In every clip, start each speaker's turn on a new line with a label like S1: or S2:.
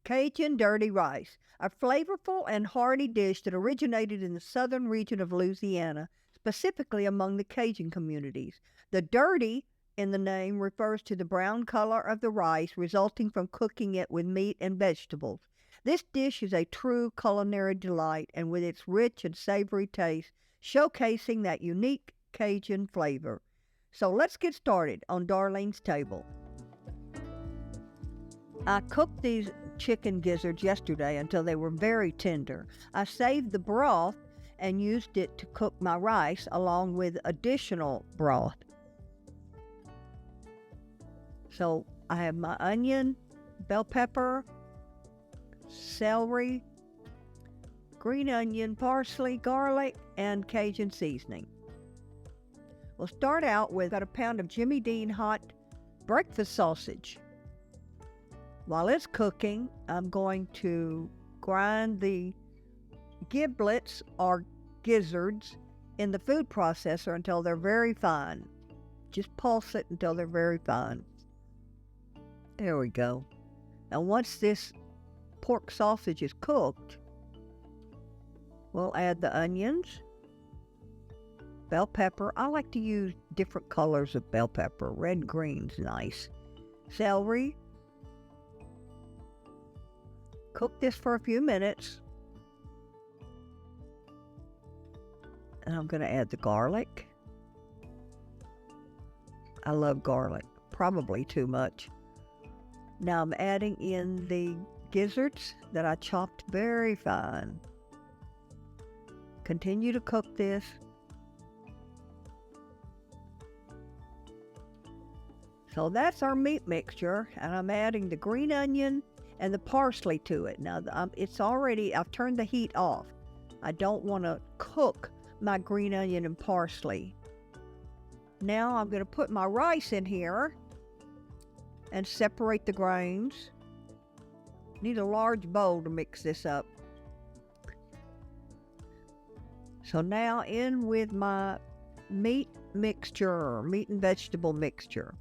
S1: Cajun dirty rice, a flavorful and hearty dish that originated in the southern region of Louisiana, specifically among the Cajun communities. The dirty in the name refers to the brown color of the rice resulting from cooking it with meat and vegetables. This dish is a true culinary delight and with its rich and savory taste, showcasing that unique Cajun flavor. So let's get started on Darlene's Table. I cooked these chicken gizzards yesterday until they were very tender. I saved the broth and used it to cook my rice along with additional broth. So I have my onion, bell pepper, celery, green onion, parsley, garlic, and Cajun seasoning. We'll start out with about a pound of Jimmy Dean hot breakfast sausage. While it's cooking, I'm going to grind the giblets or gizzards in the food processor until they're very fine. Just pulse it until they're very fine. There we go. Now once this pork sausage is cooked, we'll add the onions, bell pepper. I like to use different colors of bell pepper. Red and green's nice. Celery. Cook this for a few minutes. And I'm going to add the garlic. I love garlic, probably too much. Now I'm adding in the gizzards that I chopped very fine. Continue to cook this. So that's our meat mixture, and I'm adding the green onion and the parsley to it. Now, I've turned the heat off. I don't want to cook my green onion and parsley. Now I'm going to put my rice in here and separate the grains. Need a large bowl to mix this up. So now in with my meat and vegetable mixture.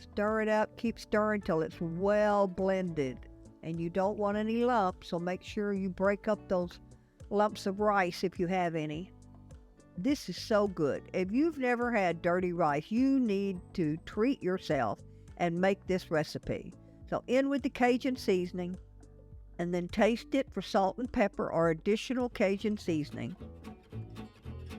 S1: Stir it up, keep stirring till it's well blended. And you don't want any lumps, so make sure you break up those lumps of rice if you have any. This is so good. If you've never had dirty rice, you need to treat yourself and make this recipe. So in with the Cajun seasoning, and then taste it for salt and pepper or additional Cajun seasoning.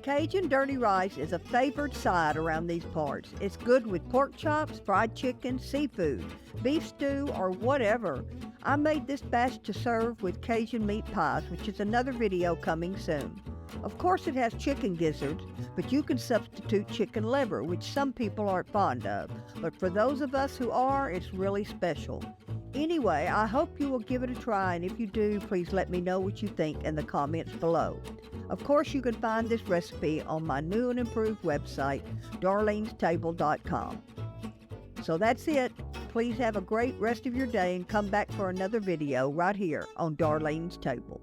S1: Cajun dirty rice is a favored side around these parts. It's good with pork chops, fried chicken, seafood, beef stew, or whatever. I made this batch to serve with Cajun meat pies, which is another video coming soon. Of course it has chicken gizzards, but you can substitute chicken liver, which some people aren't fond of. But for those of us who are, it's really special. Anyway, I hope you will give it a try, and if you do, please let me know what you think in the comments below. Of course, you can find this recipe on my new and improved website, DarlenesTable.com. So that's it. Please have a great rest of your day and come back for another video right here on Darlene's Table.